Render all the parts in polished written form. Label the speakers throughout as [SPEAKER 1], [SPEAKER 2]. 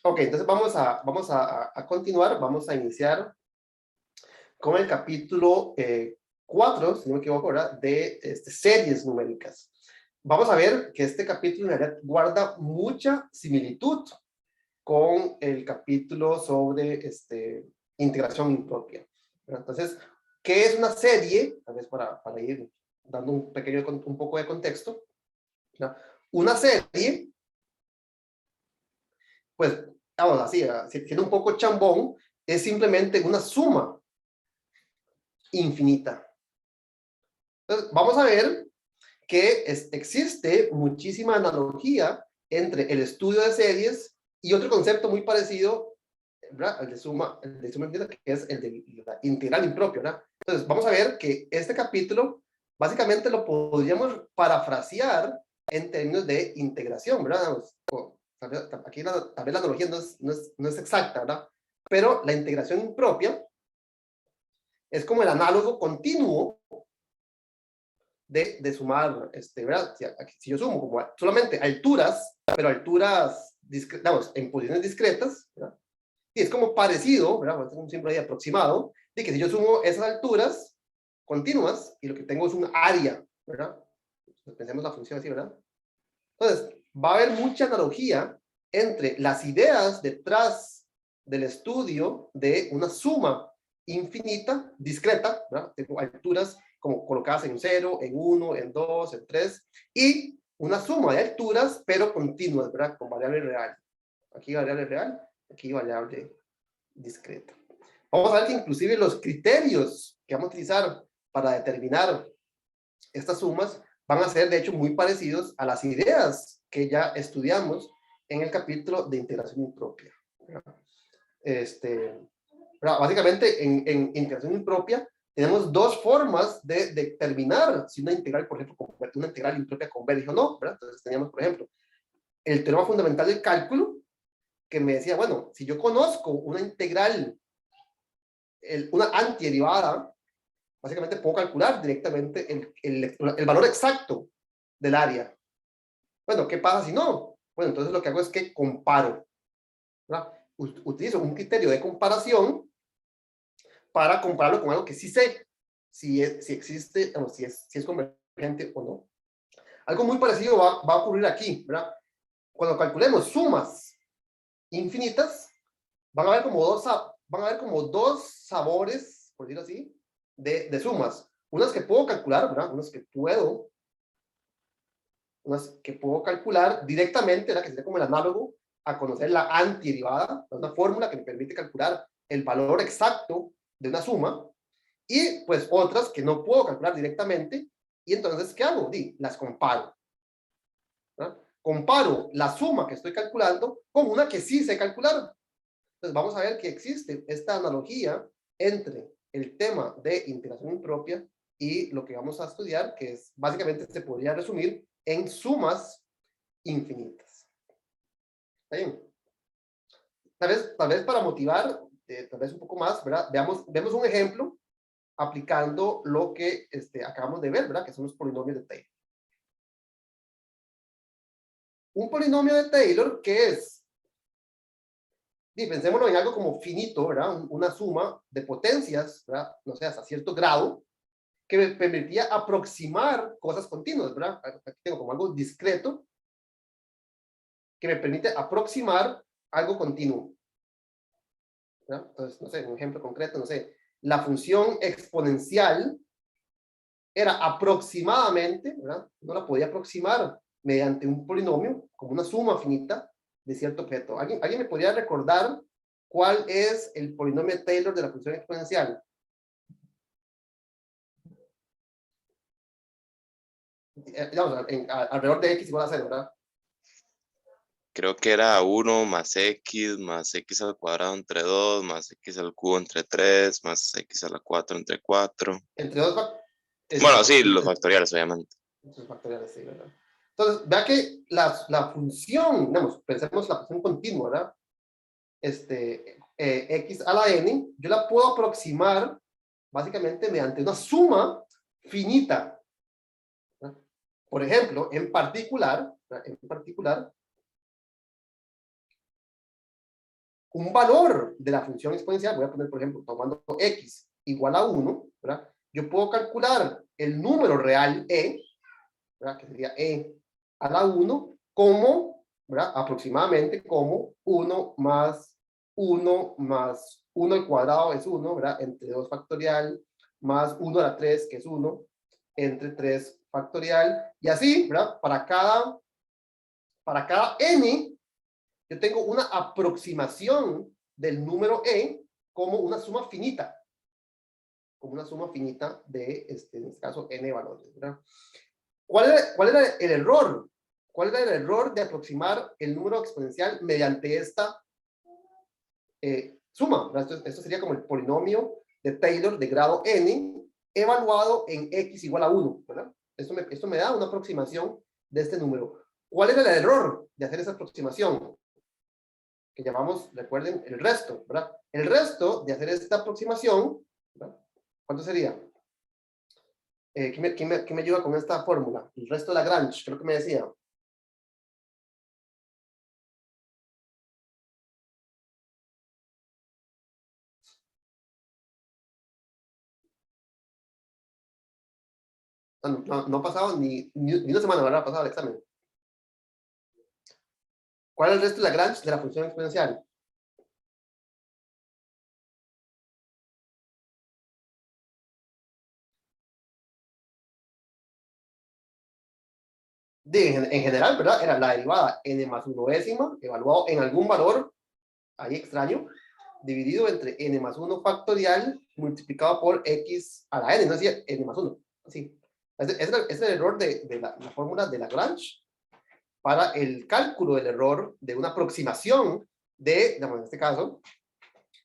[SPEAKER 1] Ok, entonces vamos a continuar, vamos a iniciar con el capítulo 4, si no me equivoco, ¿verdad? De series numéricas. Vamos a ver que este capítulo en realidad guarda mucha similitud con el capítulo sobre integración impropia. ¿Verdad? Entonces, ¿qué es una serie? Tal vez para ir dando un poco de contexto. ¿Verdad? Una serie, pues, vamos así, siendo un poco chambón, es simplemente una suma infinita. Entonces, vamos a ver que existe muchísima analogía entre el estudio de series y otro concepto muy parecido, ¿verdad? El de suma infinita, que es el de la integral impropia, ¿verdad? Entonces, vamos a ver que este capítulo básicamente lo podríamos parafrasear en términos de integración, ¿verdad? Aquí tal vez la analogía no es exacta, ¿verdad? Pero la integración impropia es como el análogo continuo de sumar, ¿verdad? Si yo sumo como solamente alturas, pero alturas, digamos, en posiciones discretas, ¿verdad? Y es como parecido, ¿verdad? Es un símbolo ahí aproximado, de que si yo sumo esas alturas continuas, y lo que tengo es un área, ¿verdad? Pues pensemos la función así, ¿verdad? Entonces, va a haber mucha analogía entre las ideas detrás del estudio de una suma infinita, discreta, ¿verdad? Tengo alturas como colocadas en 0, en 1, en 2, en 3, y una suma de alturas, pero continuas, ¿verdad? Con variable real. Aquí variable real, aquí variable discreta. Vamos a ver que inclusive los criterios que vamos a utilizar para determinar estas sumas van a ser, de hecho, muy parecidos a las ideas que ya estudiamos en el capítulo de integración impropia. Básicamente, en integración impropia, tenemos dos formas de determinar si una integral, por ejemplo, una integral impropia converge o no, ¿verdad? Entonces, teníamos, por ejemplo, el teorema fundamental del cálculo, que me decía, bueno, si yo conozco una integral, una antiderivada, básicamente puedo calcular directamente el valor exacto del área. Bueno, ¿qué pasa si no? Bueno, entonces lo que hago es que comparo, ¿verdad? Utilizo un criterio de comparación para compararlo con algo que sí sé si existe, o si es convergente o no. Algo muy parecido va a ocurrir aquí, ¿verdad? Cuando calculemos sumas infinitas, van a haber como dos sabores, por decirlo así, de sumas. Unas que puedo calcular, ¿verdad? Unas que puedo calcular directamente, ¿verdad? Que sería como el análogo a conocer la antiderivada, una fórmula que me permite calcular el valor exacto de una suma, y pues otras que no puedo calcular directamente, y entonces, ¿qué hago? Las comparo, ¿verdad? Comparo la suma que estoy calculando con una que sí sé calcular. Entonces vamos a ver que existe esta analogía entre el tema de integración impropia y lo que vamos a estudiar, que es básicamente se podría resumir en sumas infinitas. ¿Está bien? Tal vez para motivar, tal vez un poco más, ¿verdad? Vemos un ejemplo aplicando lo que acabamos de ver, ¿verdad? Que son los polinomios de Taylor. Un polinomio de Taylor, ¿qué es? Y pensémoslo en algo como finito, ¿verdad? Una suma de potencias, ¿verdad? No sé, hasta cierto grado, que me permitía aproximar cosas continuas, ¿verdad? Aquí tengo como algo discreto que me permite aproximar algo continuo, ¿verdad? Entonces, no sé, un ejemplo concreto, no sé, la función exponencial era aproximadamente, ¿verdad? No la podía aproximar mediante un polinomio, como una suma finita de cierto objeto. ¿Alguien me podría recordar cuál es el polinomio de Taylor de la función exponencial? Digamos, alrededor de x igual a 0, ¿verdad?
[SPEAKER 2] Creo que era 1 más x al cuadrado entre 2, más x al cubo entre 3, más x a la 4 entre 4.
[SPEAKER 1] Entre dos,
[SPEAKER 2] Bueno,
[SPEAKER 1] exacto,
[SPEAKER 2] sí, los factoriales, obviamente.
[SPEAKER 1] sus factoriales, sí, ¿verdad? Entonces, vea que la función, digamos, pensemos la función continua, ¿verdad? X a la n, yo la puedo aproximar básicamente mediante una suma finita, ¿verdad? Por ejemplo, en particular, un valor de la función exponencial, voy a poner, por ejemplo, tomando x igual a 1, ¿verdad? Yo puedo calcular el número real e, ¿verdad? Que sería e a la 1, como, ¿verdad? Aproximadamente como 1 más 1 más 1 al cuadrado es 1, ¿verdad? Entre 2 factorial, más 1 a la 3, que es 1, entre 3 factorial, y así, ¿verdad? Para cada n, yo tengo una aproximación del número e como una suma finita, de, en este caso, n valores, ¿verdad? ¿Cuál era el error? ¿Cuál era el error de aproximar el número exponencial mediante esta suma? Esto sería como el polinomio de Taylor de grado n evaluado en x igual a 1, ¿verdad? Esto me da una aproximación de este número. ¿Cuál era el error de hacer esa aproximación? Que llamamos, recuerden, el resto, ¿verdad? El resto de hacer esta aproximación, ¿verdad? ¿Cuánto sería? ¿Quién me ayuda con esta fórmula? El resto de Lagrange, creo que me decía. No ha pasado ni una semana, ¿verdad? Ha pasado el examen. ¿Cuál es el resto de Lagrange de la función exponencial? En general, ¿verdad? Era la derivada n más 1 evaluado en algún valor, ahí extraño, dividido entre n más 1 factorial multiplicado por x a la n, no decía n más 1. Así. Es el error de la fórmula de Lagrange para el cálculo del error de una aproximación de, digamos, en este caso,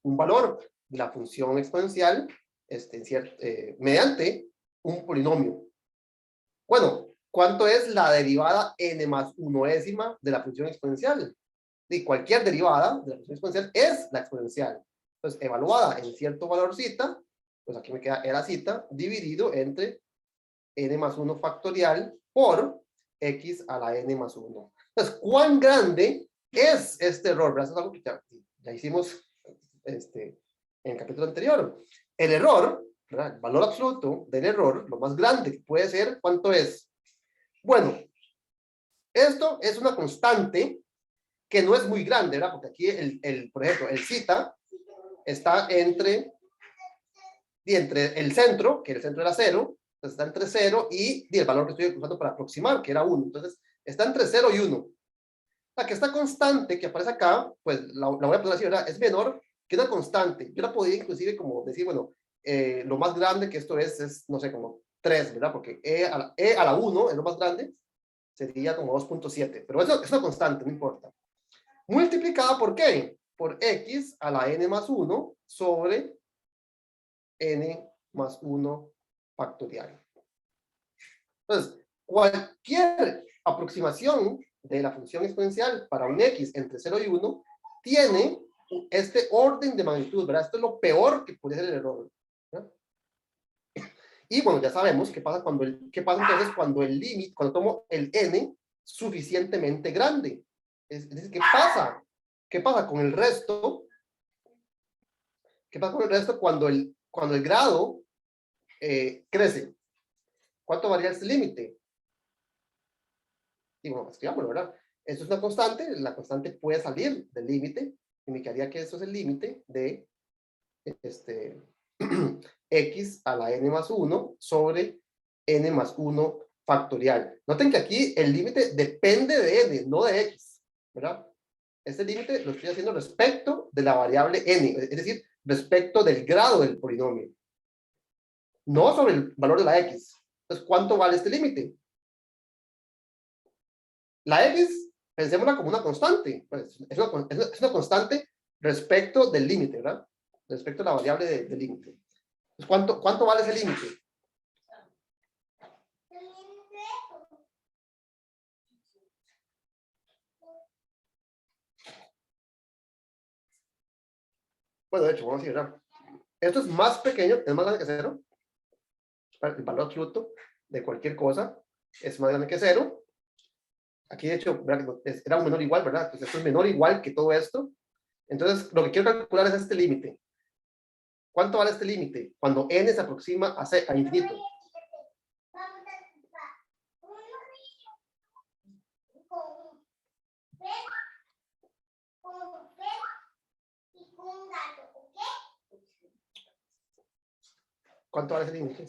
[SPEAKER 1] un valor de la función exponencial mediante un polinomio. Bueno, ¿cuánto es la derivada n más 1 de la función exponencial? Y cualquier derivada de la función exponencial es la exponencial. Entonces, evaluada en cierto valor zeta, pues aquí me queda era zeta, dividido entre n más 1 factorial por x a la n más 1. Entonces, ¿cuán grande es este error? ¿Verdad? Eso es algo que ya hicimos en el capítulo anterior. El error, ¿verdad? El valor absoluto del error, lo más grande que puede ser, ¿cuánto es? Bueno, esto es una constante que no es muy grande, ¿verdad? Porque aquí, por ejemplo, el zeta está entre el centro, que el centro era 0, entonces está entre 0 y el valor que estoy usando para aproximar, que era 1. Entonces, está entre 0 y 1. La que esta constante que aparece acá, pues la voy a poner así, ¿verdad? Es menor que una constante. Yo la podría inclusive como decir, bueno, lo más grande que esto es, no sé, como 3, ¿verdad? Porque e a la 1 es lo más grande, sería como 2.7. Pero eso es una constante, no importa. Multiplicada por ¿qué? Por x a la n más 1 sobre n más 1 factorial. Entonces, cualquier aproximación de la función exponencial para un x entre 0 y 1 tiene este orden de magnitud, ¿verdad? Esto es lo peor que puede ser el error, ¿verdad? Y bueno, ya sabemos qué pasa entonces cuando el límite, cuando tomo el n suficientemente grande. Es decir, ¿qué pasa? ¿Qué pasa con el resto? ¿Qué pasa con el resto cuando el grado crece? ¿Cuánto varía este límite? Y bueno, escribámoslo, ¿verdad? Esto es una constante, la constante puede salir del límite, indicaría que eso es el límite de x a la n más 1 sobre n más 1 factorial. Noten que aquí el límite depende de n, no de x, ¿verdad? Este límite lo estoy haciendo respecto de la variable n, es decir, respecto del grado del polinomio, no sobre el valor de la x. Entonces, ¿cuánto vale este límite? La x, pensémosla como una constante. Pues, es una constante respecto del límite, ¿verdad? Respecto a la variable del límite. ¿Cuánto vale ese límite? Bueno, de hecho, vamos a decir, ¿verdad? Esto es más pequeño, es más grande que 0. El valor absoluto de cualquier cosa es más grande que 0. Aquí, de hecho, era un menor igual, ¿verdad? Entonces, esto es menor igual que todo esto. Entonces, lo que quiero calcular es este límite. ¿Cuánto vale este límite? Cuando n se aproxima a infinito. ¿Cuánto vale ese límite?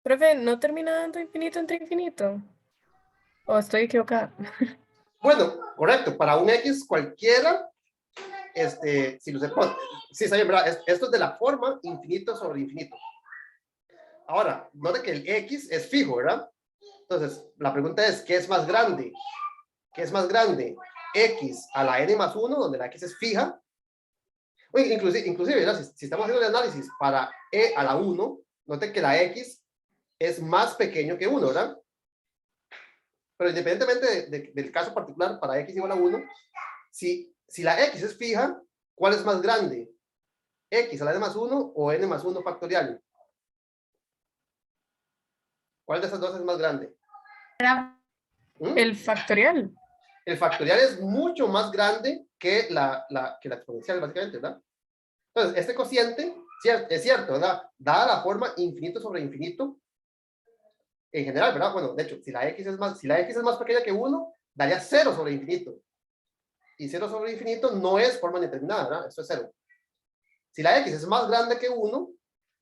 [SPEAKER 3] Profe, ¿no termina dando infinito entre infinito? ¿O estoy equivocada?
[SPEAKER 1] Bueno, correcto. Para un x cualquiera, si lo se pone, sí, está bien, ¿verdad? Esto es de la forma infinito sobre infinito. Ahora, note que el x es fijo, ¿verdad? Entonces, la pregunta es, ¿qué es más grande? ¿Qué es más grande? X a la n más 1, donde la x es fija. Oye, inclusive ¿verdad? Si estamos haciendo el análisis para e a la 1, note que la x es más pequeño que 1, ¿verdad? Pero independientemente del caso particular, para x igual a 1, si la x es fija, ¿cuál es más grande? ¿X a la n más 1 o n más 1 factorial? ¿Cuál de esas dos es más grande?
[SPEAKER 3] El factorial.
[SPEAKER 1] El factorial es mucho más grande que la exponencial, básicamente, ¿verdad? Entonces, este cociente, es cierto, ¿verdad? Dada la forma infinito sobre infinito, en general, ¿verdad? Bueno, de hecho, si la x es más pequeña que 1, daría 0 sobre infinito. Y 0 sobre infinito no es forma indeterminada, ¿verdad? Esto es 0. Si la x es más grande que 1,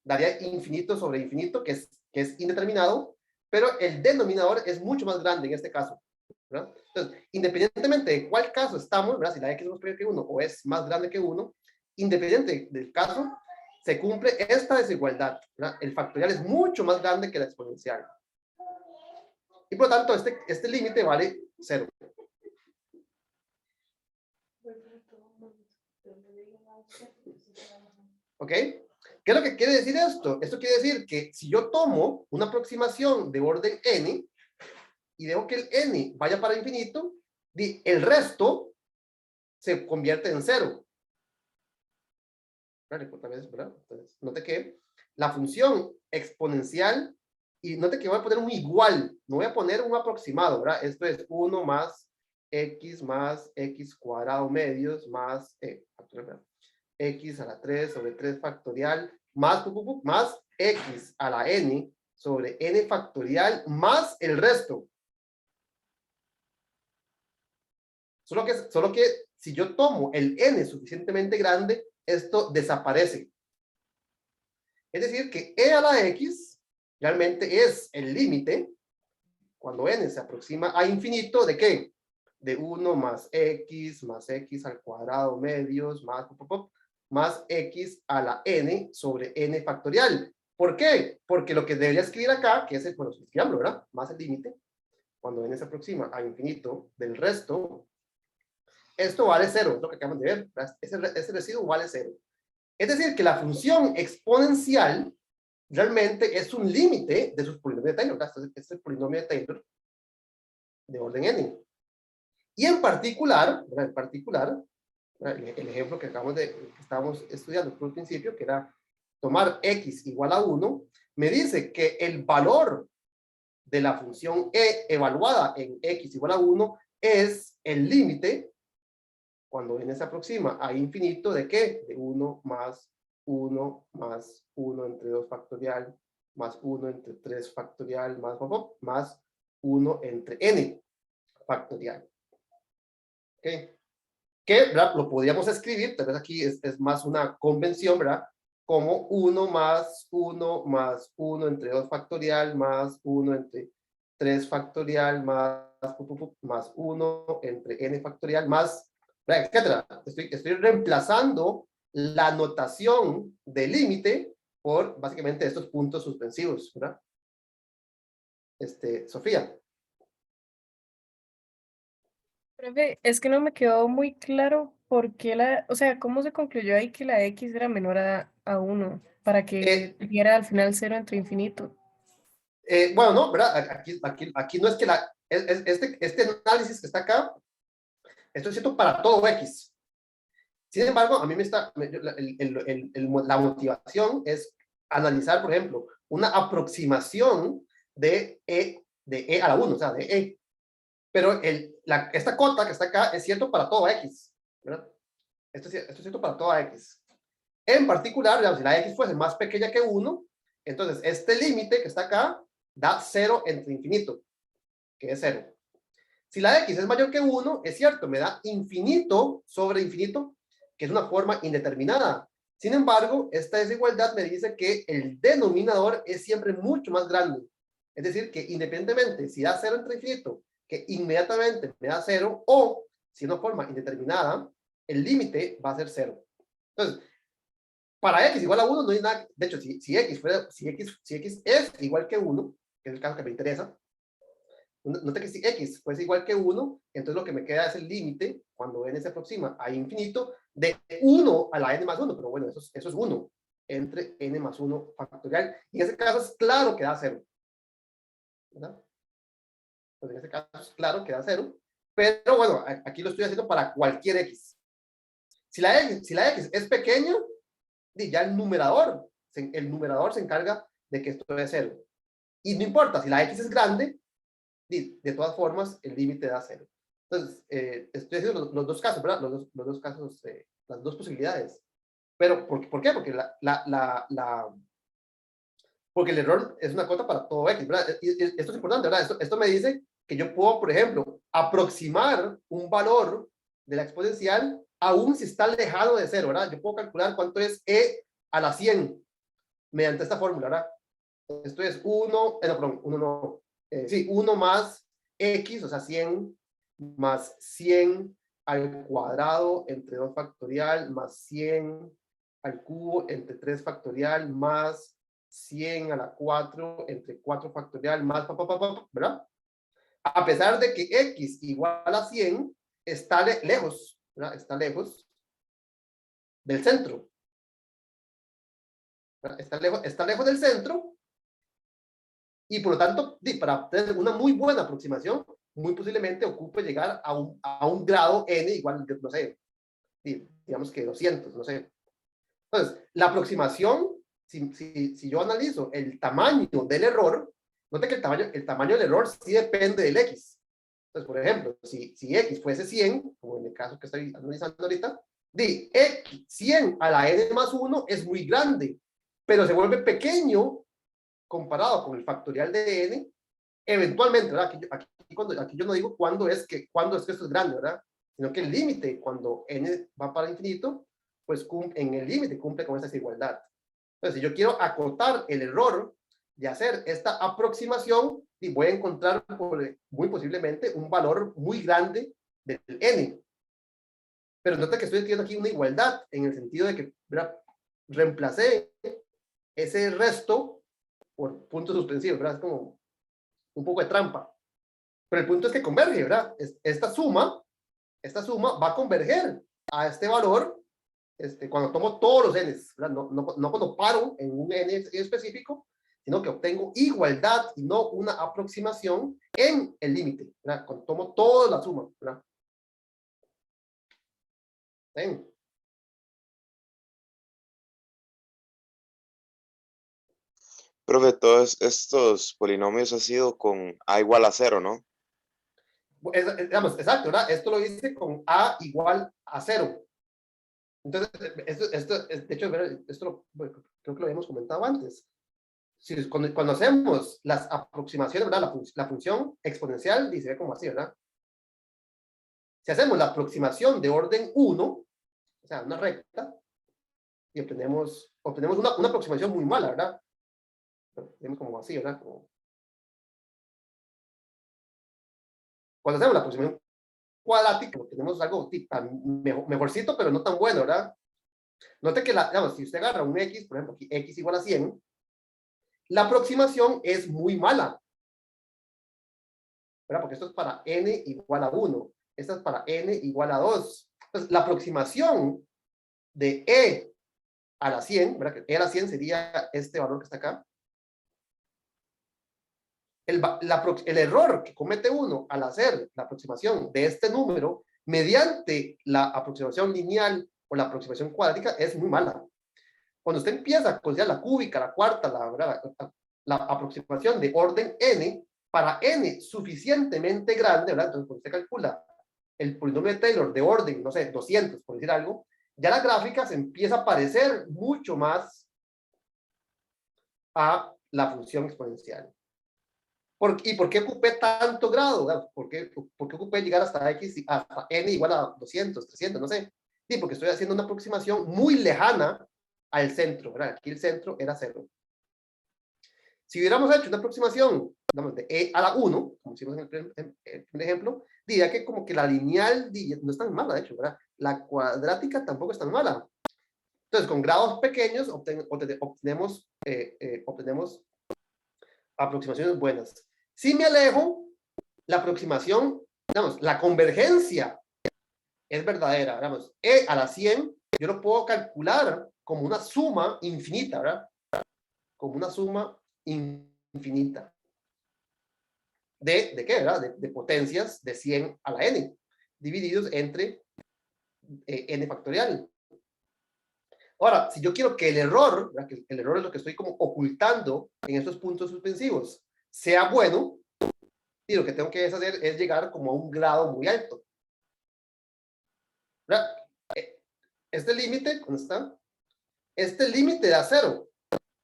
[SPEAKER 1] daría infinito sobre infinito, que es indeterminado, pero el denominador es mucho más grande en este caso, ¿verdad? Entonces, independientemente de cuál caso estamos, ¿verdad? Si la x es más pequeña que 1 o es más grande que 1, independiente del caso, se cumple esta desigualdad, ¿verdad? El factorial es mucho más grande que la exponencial. Y por lo tanto, este límite vale 0. ¿Ok? ¿Qué es lo que quiere decir esto? Esto quiere decir que si yo tomo una aproximación de orden n y dejo que el n vaya para infinito, el resto se convierte en 0. ¿Verdad? Entonces, note que la función exponencial, y note que voy a poner un igual, no voy a poner un aproximado, ¿verdad? Esto es 1 más x cuadrado medios más x a la 3 sobre 3 factorial más x a la n sobre n factorial más el resto. Solo que si yo tomo el n suficientemente grande, esto desaparece. Es decir, que e a la x realmente es el límite, cuando n se aproxima a infinito, ¿de qué? De 1 más x al cuadrado medios más x a la n sobre n factorial. ¿Por qué? Porque lo que debería escribir acá, que es el, bueno, escribámoslo, ¿verdad? Más el límite, cuando n se aproxima a infinito del resto, esto vale 0, es lo que acabamos de ver. Ese residuo vale 0. Es decir, que la función exponencial realmente es un límite de sus polinomios de Taylor. Este es el polinomio de Taylor de orden n. Y en particular, el ejemplo que estábamos estudiando por el principio, que era tomar x igual a 1, me dice que el valor de la función e evaluada en x igual a 1 es el límite cuando n se aproxima a infinito, ¿de qué? De 1 más 1 más 1 entre 2 factorial, más 1 entre 3 factorial, más 1 entre n factorial. ¿Ok? Que, ¿verdad? Lo podríamos escribir, tal vez aquí es más una convención, ¿verdad? Como 1 más 1 más 1 entre 2 factorial, más 1 entre 3 factorial, más 1 entre n factorial, más etcétera. Estoy reemplazando la notación de límite por básicamente estos puntos suspensivos, ¿verdad? Sofía.
[SPEAKER 3] Profe, es que no me quedó muy claro por qué o sea, cómo se concluyó ahí que la x era menor a 1 para que diera al final 0 entre infinito.
[SPEAKER 1] Bueno, no, ¿verdad? Aquí no es que este análisis que está acá, esto es cierto para todo x. Sin embargo, a mí la motivación es analizar, por ejemplo, una aproximación de de e a la 1, o sea, de e. Pero esta cota que está acá es cierto para todo x, ¿verdad? Esto es cierto para toda x. En particular, digamos, si la x fuese más pequeña que 1, entonces este límite que está acá da 0 entre infinito, que es 0. Si la x es mayor que 1, es cierto, me da infinito sobre infinito, que es una forma indeterminada. Sin embargo, esta desigualdad me dice que el denominador es siempre mucho más grande. Es decir, que independientemente si da 0 entre infinito, que inmediatamente me da 0, o si es una forma indeterminada, el límite va a ser 0. Entonces, para x igual a 1 no hay nada. De hecho, si x es igual que 1, que es el caso que me interesa, note que si x fuese igual que 1, entonces lo que me queda es el límite, cuando n se aproxima a infinito, de 1 a la n más 1, pero bueno, eso es 1, entre n más 1 factorial, y en ese caso es claro que da 0, ¿verdad? Pues en ese caso es claro que da 0, pero bueno, aquí lo estoy haciendo para cualquier x. Si la x es pequeña, ya el numerador se encarga de que esto es 0. Y no importa, si la x es grande, de todas formas, el límite da 0. Entonces, estoy haciendo los dos casos, ¿verdad? Los dos casos, las dos posibilidades. Pero, ¿por qué? Porque porque el error es una cota para todo x, ¿verdad? Y esto es importante, ¿verdad? Esto me dice que yo puedo, por ejemplo, aproximar un valor de la exponencial aún si está alejado de 0, ¿verdad? Yo puedo calcular cuánto es e a la 100 mediante esta fórmula, ¿verdad? Esto es 1, perdón, 1 no, sí, 1 más x, o sea, 100 más 100 al cuadrado entre 2 factorial más 100 al cubo entre 3 factorial más 100 a la 4 entre 4 factorial más, ¿verdad? A pesar de que x igual a 100, está lejos, ¿verdad? Está lejos del centro. ¿Verdad? Está lejos del centro. Y por lo tanto, para tener una muy buena aproximación, muy posiblemente ocupe llegar a un grado n igual, no sé, digamos que 200, no sé. Entonces, la aproximación, si yo analizo el tamaño del error, note que el tamaño del error sí depende del x. Entonces, por ejemplo, si x fuese 100, como en el caso que estoy analizando ahorita, x 100 a la n más 1 es muy grande, pero se vuelve pequeño comparado con el factorial de n, eventualmente, ¿verdad? Aquí yo no digo cuándo es que esto es grande, ¿verdad? Sino que el límite, cuando n va para infinito, pues en el límite cumple con esa desigualdad. Entonces, si yo quiero acortar el error de hacer esta aproximación, y voy a encontrar muy posiblemente un valor muy grande del n. Pero nota que estoy escribiendo aquí una igualdad, en el sentido de que, ¿verdad? Reemplacé ese resto por puntos suspensivos, ¿verdad? Es como un poco de trampa. Pero el punto es que converge, ¿verdad? Esta suma va a converger a este valor cuando tomo todos los n's, ¿verdad? No cuando paro en un n específico, sino que obtengo igualdad y no una aproximación en el límite, ¿verdad? Cuando tomo toda la suma, ¿verdad? ¿Ven?
[SPEAKER 2] Profe, todos estos polinomios ha sido con a igual a 0, ¿no?
[SPEAKER 1] Digamos, exacto, ¿verdad? Esto lo hice con a igual a 0. Entonces, de hecho, creo que lo habíamos comentado antes. Cuando hacemos las aproximaciones, ¿verdad? La función exponencial dice como así, ¿verdad? Si hacemos la aproximación de orden 1, o sea, una recta, y obtenemos una aproximación muy mala, ¿verdad? Tenemos como así, ¿verdad? Cuando hacemos la aproximación cuadrática, tenemos algo mejorcito, pero no tan bueno, ¿verdad? Note que, digamos, si usted agarra un x, por ejemplo, aquí x igual a 100, la aproximación es muy mala, ¿verdad? Porque esto es para n igual a 1, esta es para n igual a 2. Entonces, la aproximación de e a la 100, ¿verdad? Que e a la 100 sería este valor que está acá. El error que comete uno al hacer la aproximación de este número mediante la aproximación lineal o la aproximación cuadrática es muy mala. Cuando usted empieza a considerar la cúbica, la cuarta, la aproximación de orden n, para n suficientemente grande, ¿verdad? Entonces, cuando usted calcula el polinomio de Taylor de orden, no sé, 200, por decir algo, ya la gráfica se empieza a parecer mucho más a la función exponencial. ¿Y por qué ocupé tanto grado? ¿Por qué ocupé llegar hasta x, hasta n igual a 200, 300, no sé? Sí, porque estoy haciendo una aproximación muy lejana al centro, ¿verdad? Aquí el centro era 0. Si hubiéramos hecho una aproximación, digamos, de e a la 1, como hicimos en el ejemplo, diría que como que la lineal no es tan mala, de hecho, ¿verdad? La cuadrática tampoco es tan mala. Entonces, con grados pequeños obtenemos aproximaciones buenas. Si me alejo, la aproximación, digamos, la convergencia es verdadera, digamos, e a la 100, yo lo puedo calcular como una suma infinita, ¿verdad? Como una suma infinita. ¿De qué, verdad? De potencias de 100 a la n, divididos entre n factorial. Ahora, si yo quiero que el error, ¿verdad? Que el error es lo que estoy como ocultando en estos puntos suspensivos, sea bueno, y lo que tengo que hacer es llegar como a un grado muy alto. ¿Verdad? Este límite, ¿dónde está? Este límite da 0,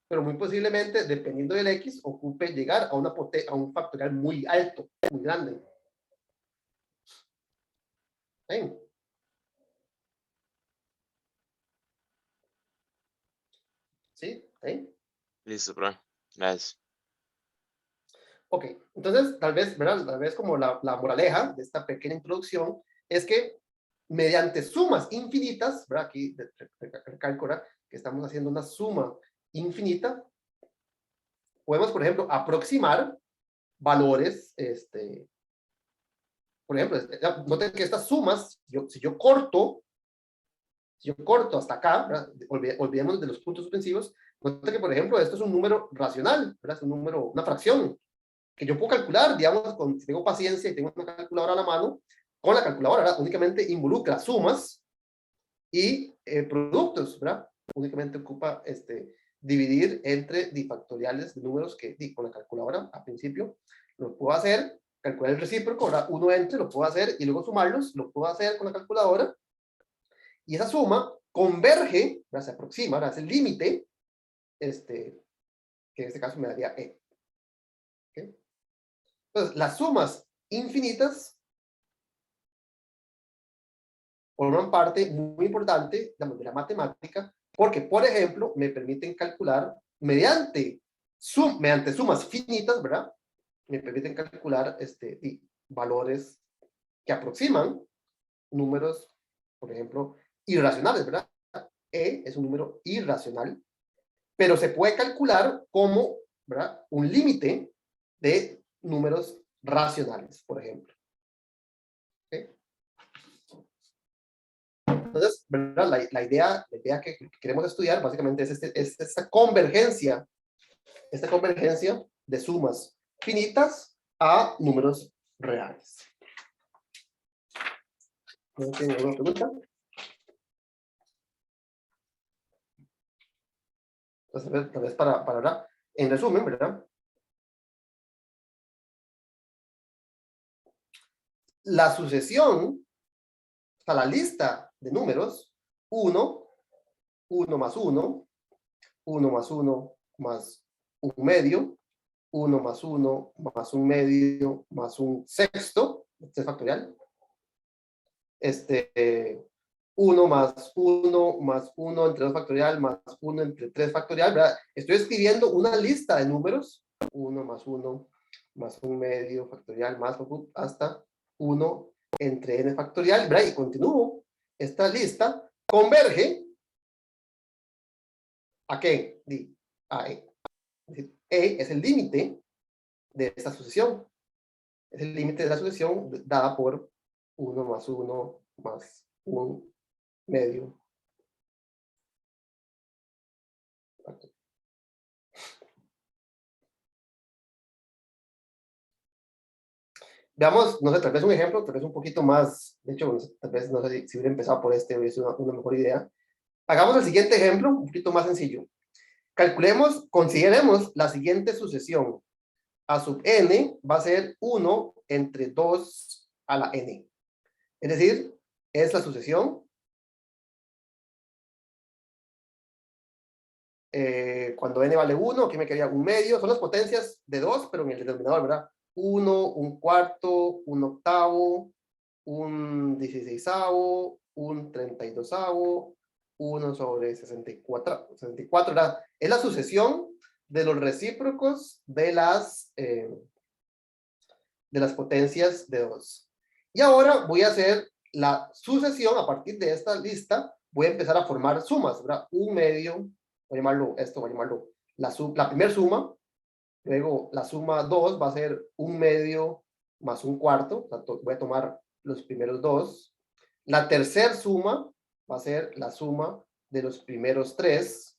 [SPEAKER 1] pero muy posiblemente, dependiendo del x, ocupe llegar a un factorial muy alto, muy grande. ¿Ven? ¿Sí? ¿Ven?
[SPEAKER 2] Listo, bro. Gracias.
[SPEAKER 1] Ok, entonces tal vez, ¿verdad? Tal vez como la moraleja de esta pequeña introducción es que mediante sumas infinitas, ¿verdad? Aquí recalco que estamos haciendo una suma infinita, podemos, por ejemplo, aproximar valores, por ejemplo, noten que estas sumas, si yo corto hasta acá, ¿verdad? Olvidemos de los puntos suspensivos, noten que, por ejemplo, esto es un número racional, ¿verdad? Es un número, una fracción, que yo puedo calcular, digamos, si tengo paciencia y tengo una calculadora a la mano, con la calculadora, ¿verdad? Únicamente involucra sumas y productos, ¿verdad? Únicamente ocupa dividir entre factoriales de números que con la calculadora, al principio, lo puedo hacer, calcular el recíproco, ¿verdad? Uno entre, lo puedo hacer, y luego sumarlos, lo puedo hacer con la calculadora, y esa suma converge, ¿verdad? Se aproxima, ¿verdad? Es el límite, que en este caso me daría e. ¿Okay? Entonces, las sumas infinitas forman parte muy importante de la matemática, porque, por ejemplo, me permiten calcular mediante sumas finitas, ¿verdad? Me permiten calcular valores que aproximan números, por ejemplo, irracionales, ¿verdad? E es un número irracional, pero se puede calcular como, ¿verdad? Un límite de números racionales, por ejemplo. ¿Okay? Entonces, ¿verdad? La idea que queremos estudiar básicamente es esta convergencia de sumas finitas a números reales. ¿No tiene alguna pregunta? Entonces, tal vez para hablar, en resumen, ¿verdad? La sucesión, o sea, la lista de números, 1, 1 más 1, 1 más 1 más un medio, 1 más 1 más un medio más un sexto, este es factorial, 1 más 1 más 1 entre 2 factorial más 1 entre 3 factorial, ¿verdad? Estoy escribiendo una lista de números, 1 más 1 más un medio factorial más hasta 1 entre n factorial, ¿verdad? Y continúo. Esta lista converge ¿a qué? A E. Es decir, E es el límite de esta sucesión. Es el límite de la sucesión dada por 1 más 1 más un medio. Veamos, no sé, tal vez un ejemplo, tal vez un poquito más, de hecho, tal vez, no sé si hubiera empezado por hubiese una mejor idea. Hagamos el siguiente ejemplo, un poquito más sencillo. Consideremos la siguiente sucesión. a sub n va a ser 1 entre 2 a la n. Es decir, es la sucesión. Cuando n vale 1, aquí me quedaría 1/2. Son las potencias de 2, pero en el denominador, ¿verdad? 1, 1/4, 1/8, 1/16, 1/32, 1 sobre 64, 64, ¿verdad? Es la sucesión de los recíprocos de las potencias de 2. Y ahora voy a hacer la sucesión a partir de esta lista. Voy a empezar a formar sumas, ¿verdad? 1/2, voy a llamarlo esto, voy a llamarlo la primera suma. Luego la suma 2 va a ser 1/2 más 1/4. O sea, voy a tomar los primeros dos. La tercera suma va a ser la suma de los primeros 3.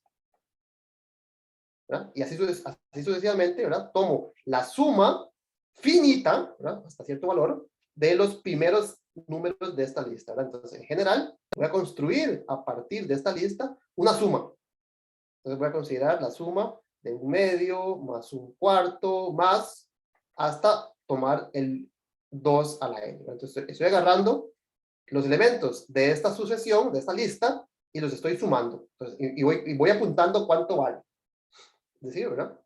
[SPEAKER 1] ¿Verdad? Y así sucesivamente, ¿verdad? Tomo la suma finita, ¿verdad? Hasta cierto valor, de los primeros números de esta lista, ¿verdad? Entonces, en general, voy a construir a partir de esta lista una suma. Entonces voy a considerar la suma de 1/2 más 1/4 más hasta tomar el 2 a la n. Entonces estoy agarrando los elementos de esta sucesión, de esta lista, y los estoy sumando. Entonces, y voy apuntando cuánto vale. Es decir, ¿verdad?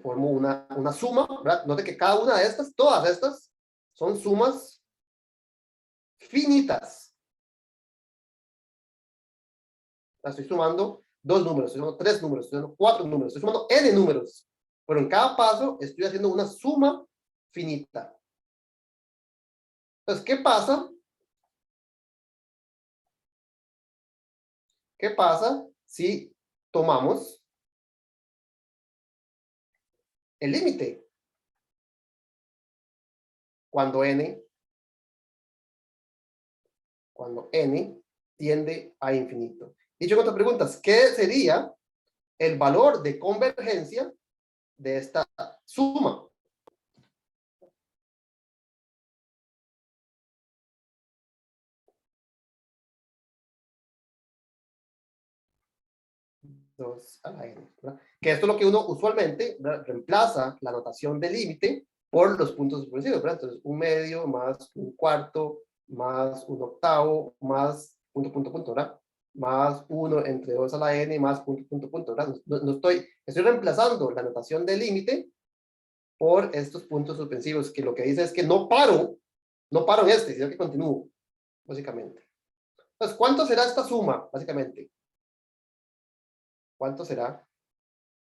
[SPEAKER 1] Formo una suma, ¿verdad? Note que cada una de estas, todas estas, son sumas finitas. Estoy sumando 2 números, estoy sumando 3 números, estoy sumando 4 números, estoy sumando n números. Pero en cada paso estoy haciendo una suma finita. Entonces, ¿qué pasa? ¿Qué pasa si tomamos el límite? Cuando n tiende a infinito. Dicho en otras preguntas, ¿qué sería el valor de convergencia de esta suma? A la n, ¿verdad? Que esto es lo que uno usualmente, ¿verdad?, reemplaza la notación de límite por los puntos suspensivos, ¿verdad? Entonces, 1/2 más 1/4 más 1/8 más punto, ¿verdad? Más 1 entre 2 a la n más punto, ¿verdad? No estoy reemplazando la notación de límite por estos puntos suspensivos, que lo que dice es que no paro en sino que continúo, básicamente. Entonces, ¿cuánto será esta suma, básicamente? ¿Cuánto será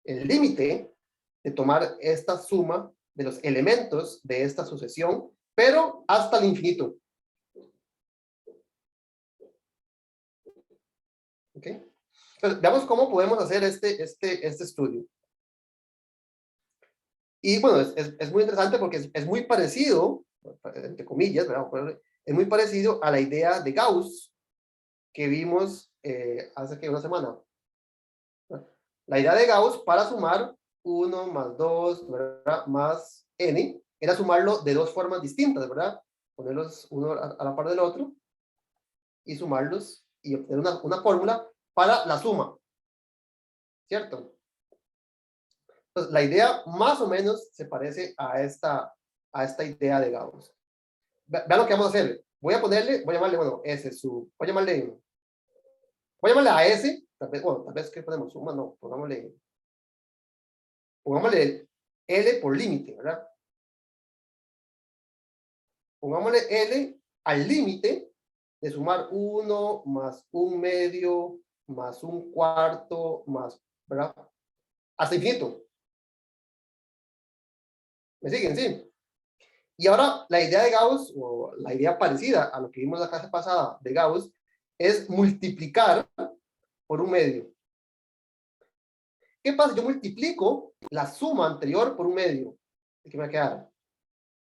[SPEAKER 1] el límite de tomar esta suma de los elementos de esta sucesión, pero hasta el infinito? ¿Ok? Entonces, veamos cómo podemos hacer este estudio. Y bueno, es muy interesante porque es muy parecido, entre comillas, ¿verdad?, es muy parecido a la idea de Gauss que vimos hace que una semana. La idea de Gauss para sumar 1 más 2, ¿verdad?, más n, era sumarlo de dos formas distintas, ¿verdad? Ponerlos uno a la par del otro y sumarlos y obtener una fórmula para la suma, ¿cierto? Entonces, la idea más o menos se parece a esta idea de Gauss. Vean lo que vamos a hacer. Voy a llamarle, bueno, voy a llamarle a S, tal vez, ¿qué ponemos? Suma, no, pongámosle L por límite, ¿verdad? Pongámosle L al límite de sumar 1 más 1/2 más 1/4 más, ¿verdad?, hasta infinito. ¿Me siguen? Sí. Y ahora la idea de Gauss, o la idea parecida a lo que vimos la clase pasada de Gauss, es multiplicar por 1/2. ¿Qué pasa? Yo multiplico la suma anterior por 1/2. ¿Qué me va a quedar?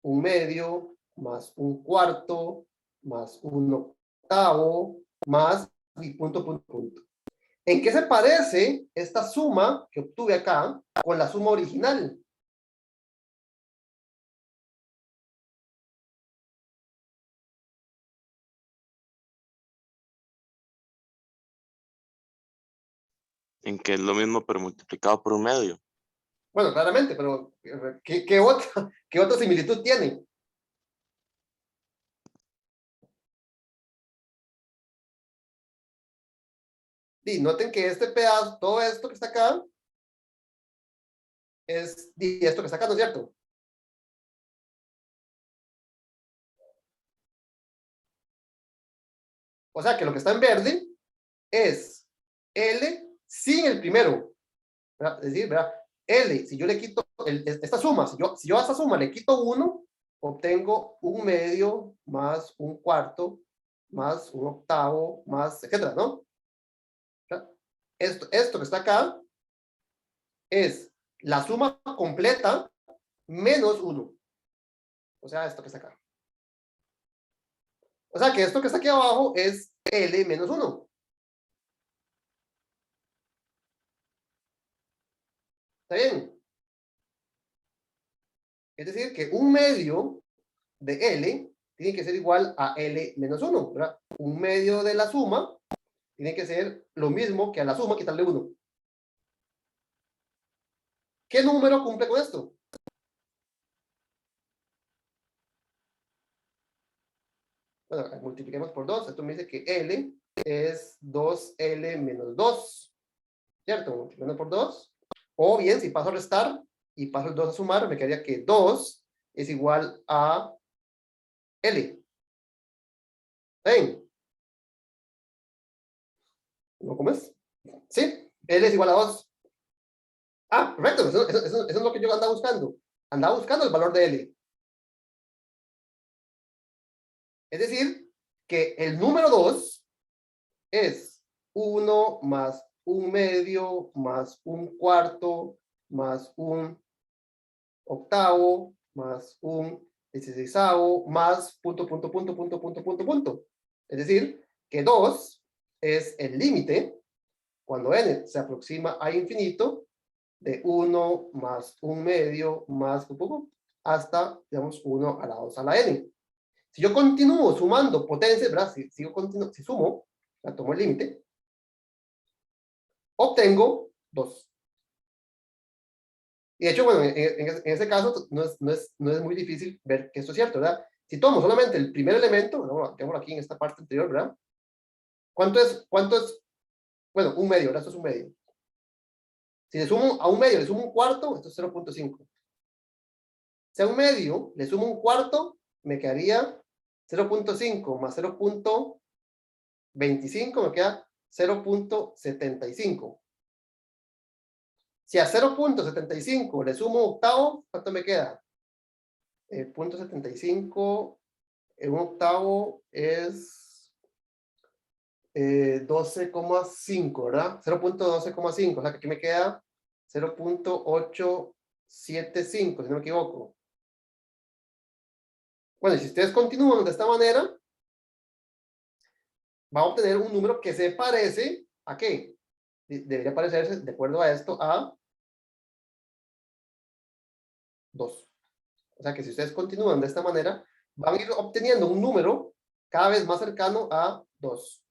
[SPEAKER 1] 1/2 más 1/4 más 1/8 más y punto. ¿En qué se parece esta suma que obtuve acá con la suma original?
[SPEAKER 2] En que es lo mismo pero multiplicado por 1/2.
[SPEAKER 1] Bueno, claramente, pero ¿qué otra similitud tiene? Y noten que este pedazo, todo esto que está acá, es esto que está acá, ¿no es cierto? O sea que lo que está en verde es L sin el primero, ¿verdad? Es decir, ¿verdad? L, si yo le quito esta suma, si yo a esta suma le quito 1, obtengo 1/2 más 1/4 más 1/8 más, etcétera, ¿no? Esto que está acá es la suma completa menos 1. O sea, esto que está acá. O sea, que esto que está aquí abajo es L menos 1. ¿Está bien? Es decir, que 1/2 de L tiene que ser igual a L menos 1, ¿verdad? 1/2 de la suma tiene que ser lo mismo que a la suma quitarle 1. ¿Qué número cumple con esto? Bueno, multipliquemos por 2. Esto me dice que L es 2L menos 2. ¿Cierto? Multiplicando por 2. O bien, si paso a restar y paso el 2 a sumar, me quedaría que 2 es igual a L. ¿Ven? ¿No comes? Sí, L es igual a 2. Ah, perfecto. Eso es lo que yo andaba buscando. Andaba buscando el valor de L. Es decir, que el número 2 es 1 más 1/2 más 1/4 más 1/8 más 1/16 más punto. Es decir, que 2 es el límite cuando n se aproxima a infinito de 1 más 1/2 más hasta, digamos, 1 a la 2 a la n. Si yo continúo sumando potencias, ¿verdad? Si sumo, la tomo el límite, obtengo 2. Y de hecho, bueno, en ese caso no es muy difícil ver que esto es cierto, ¿verdad? Si tomo solamente el primer elemento, bueno, tengo aquí en esta parte anterior, ¿verdad? ¿Cuánto es? Bueno, 1/2, ¿verdad? Esto es 1/2. Si le sumo a 1/2, le sumo 1/4, esto es 0.5. Si a 1/2 le sumo 1/4, me quedaría 0.5 más 0.25, me queda 0.75. Si a 0.75 le sumo octavo, ¿cuánto me queda? 0.75, un octavo es 12,5, ¿verdad? 0.12,5, o sea que aquí me queda 0.875, si no me equivoco. Bueno, y si ustedes continúan de esta manera, va a obtener un número que se parece ¿a qué? Debería parecerse, de acuerdo a esto, a 2. O sea que si ustedes continúan de esta manera, van a ir obteniendo un número cada vez más cercano a 2.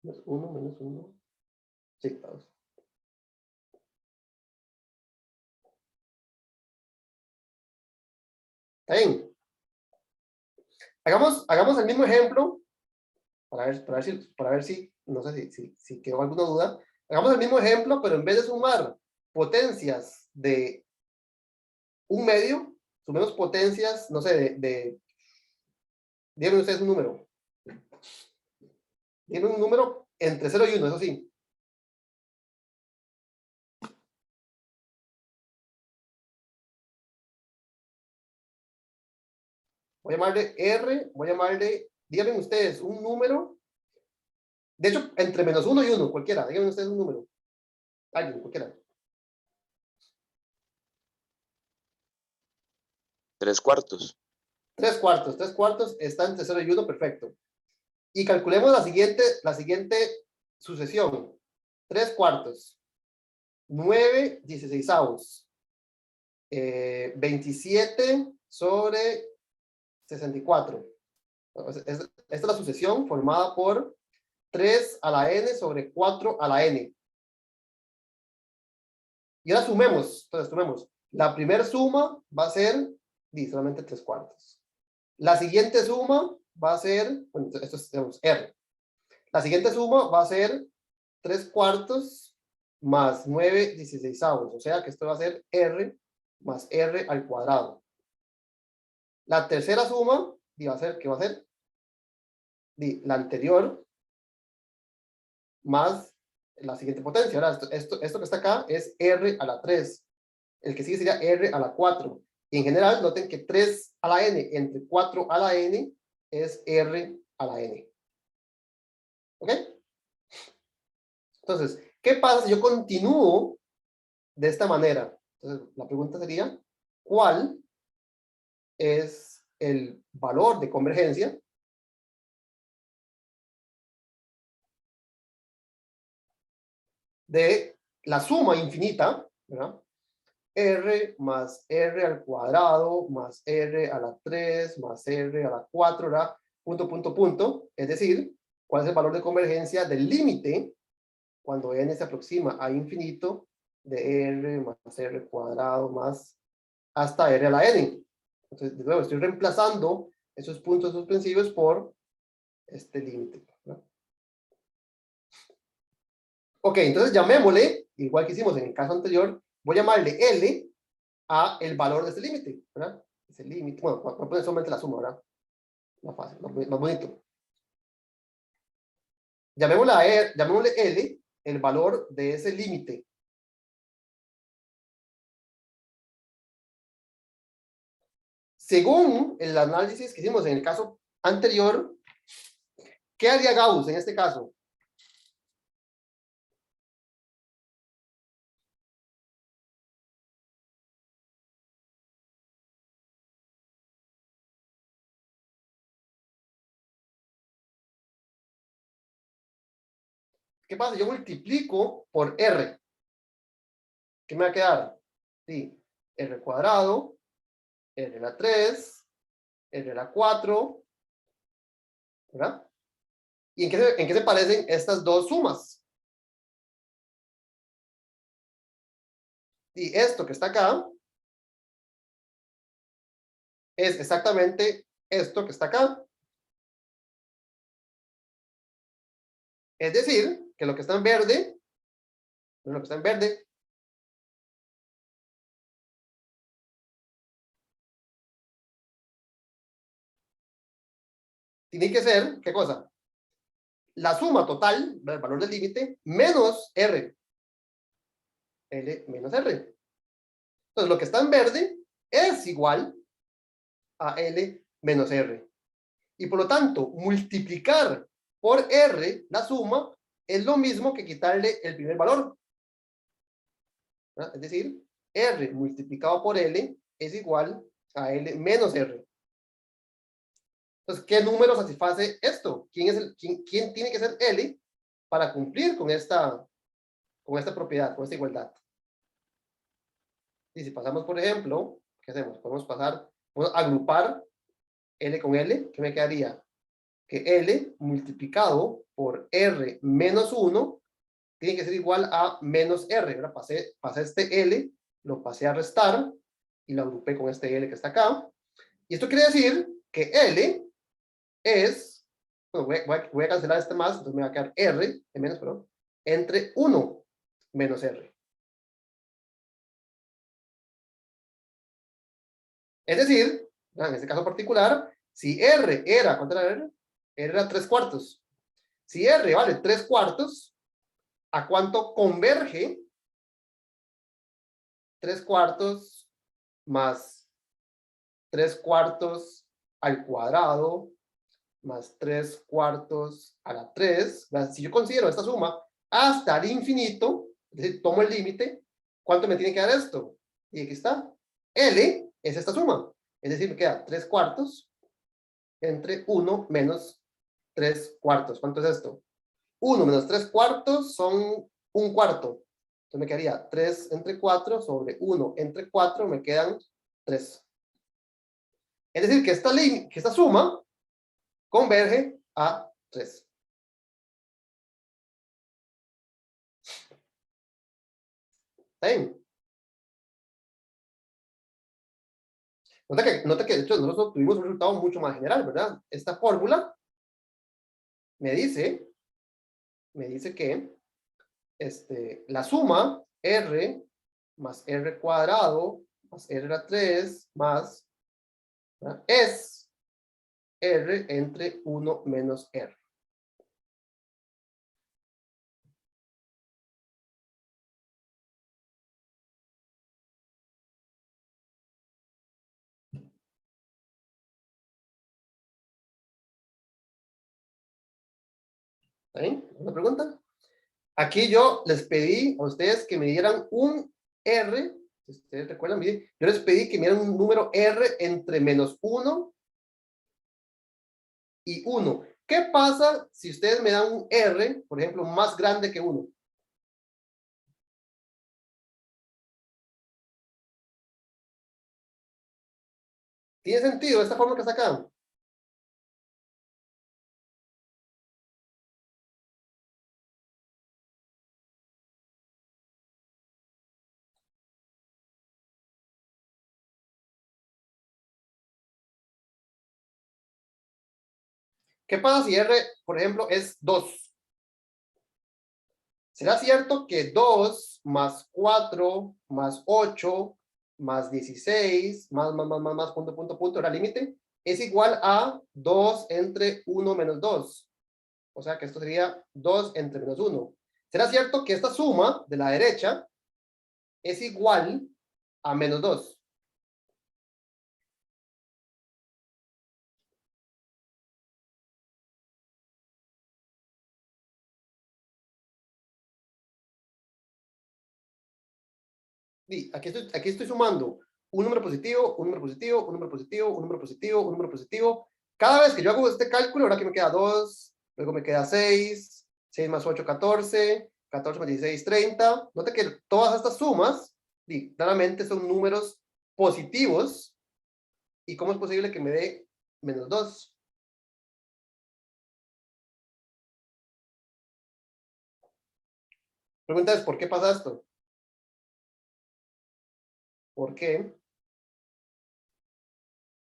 [SPEAKER 1] Menos 1, menos 1. Sí, 2. ¿Está bien? Hagamos el mismo ejemplo para ver si, no sé si quedó alguna duda. Hagamos el mismo ejemplo, pero en vez de sumar potencias de 1/2, sumemos potencias, no sé, díganme ustedes un número. Díganme un número entre 0 y 1, eso sí. Voy a llamarle R, voy a llamarle, díganme ustedes un número. De hecho, entre -1 y 1, cualquiera. Díganme ustedes un número. Alguien, cualquiera.
[SPEAKER 2] 3/4.
[SPEAKER 1] 3/4. 3/4 está entre 0 y 1, perfecto. Y calculemos la siguiente sucesión. 3/4. 9/16. 27 sobre 64. Esta es la sucesión formada por 3 a la n sobre 4 a la n. Y ahora sumemos. Entonces, sumemos. La primera suma va a ser solamente 3/4. La siguiente suma va a ser, bueno, esto es, digamos, R. La siguiente suma va a ser 3/4 más 9/16. O sea que esto va a ser R más R al cuadrado. La tercera suma va a ser, ¿qué va a ser? La anterior más la siguiente potencia. Ahora, esto que está acá es R a la 3. El que sigue sería R a la 4. Y en general, noten que 3 a la n entre 4 a la n es R a la n. ¿Ok? Entonces, ¿qué pasa si yo continúo de esta manera? Entonces, la pregunta sería, ¿cuál es el valor de convergencia de la suma infinita, ¿verdad? R más R al cuadrado más R a la 3 más R a la 4, ¿verdad? Punto, punto, punto. Es decir, ¿cuál es el valor de convergencia del límite cuando n se aproxima a infinito de R más R cuadrado más hasta R a la n? Entonces, de nuevo, estoy reemplazando esos puntos suspensivos por este límite, ¿no? Ok, entonces llamémosle, igual que hicimos en el caso anterior, voy a llamarle L a el valor de este límite, ¿verdad? Ese límite, bueno, voy a poner solamente la suma, ¿verdad? Más fácil, más bonito. Llamémosle L el valor de ese límite. Según el análisis que hicimos en el caso anterior, ¿qué haría Gauss en este caso? ¿Qué pasa? Yo multiplico por R. ¿Qué me va a quedar? Sí, R cuadrado, R a la 3, R a la 4, ¿verdad? ¿Y en qué se parecen estas dos sumas? Y esto que está acá es exactamente esto que está acá. Es decir, que lo que está en verde, tiene que ser, ¿qué cosa? La suma total del valor del límite menos R. L menos R. Entonces, lo que está en verde es igual a L menos R. Y por lo tanto, multiplicar por R la suma es lo mismo que quitarle el primer valor. ¿Verdad? Es decir, R multiplicado por L es igual a L menos R. Entonces, ¿qué número satisface esto? ¿Quién tiene que ser L para cumplir con esta propiedad, con esta igualdad? Y si pasamos, por ejemplo, ¿qué hacemos? Podemos agrupar L con L. ¿Qué me quedaría? Que L multiplicado por R menos 1 tiene que ser igual a menos R. Ahora pasé este L, lo pasé a restar y lo agrupé con este L que está acá. Y esto quiere decir que L es, bueno, voy a cancelar este más, entonces me va a quedar R, menos, perdón, entre 1 menos R. Es decir, en este caso particular, si R era, ¿cuánto era R? R era 3/4. Si R vale 3/4, ¿a cuánto converge 3/4 más 3/4 al cuadrado más 3/4 a la 3? Si yo considero esta suma hasta el infinito, es decir, tomo el límite, ¿cuánto me tiene que dar esto? Y aquí está. L es esta suma. Es decir, me queda 3/4 entre 1 menos 3/4. ¿Cuánto es esto? 1 menos 3/4 son 1/4. Entonces me quedaría 3 entre 4 sobre 1 entre 4, me quedan 3. Es decir, que esta suma converge a 3. ¿Está bien? Nota que de hecho nosotros obtuvimos un resultado mucho más general, ¿verdad? Esta fórmula me dice que la suma R más R cuadrado más R a la 3 más, ¿verdad?, es R entre 1 menos R. ¿Está bien? ¿Una pregunta? Aquí yo les pedí a ustedes que me dieran un R, si ustedes recuerdan, yo les pedí que me dieran un número R entre menos 1 y 1. ¿Qué pasa si ustedes me dan un R, por ejemplo, más grande que 1? ¿Tiene sentido esta forma que sacan? ¿Qué pasa si R, por ejemplo, es 2? ¿Será cierto que 2 más 4 más 8 más 16 más, punto, punto, punto, era límite, es igual a 2 entre 1 menos 2? O sea que esto sería 2 entre menos 1. ¿Será cierto que esta suma de la derecha es igual a menos 2? Aquí estoy sumando un número positivo, un número positivo, un número positivo, un número positivo, un número positivo. Cada vez que yo hago este cálculo, ahora que me queda 2, luego me queda 6, 6 más 8, 14, 14 más 16, 30. Nota que todas estas sumas, claramente son números positivos. ¿Y cómo es posible que me dé menos 2? Pregunta es, ¿por qué pasa esto? Porque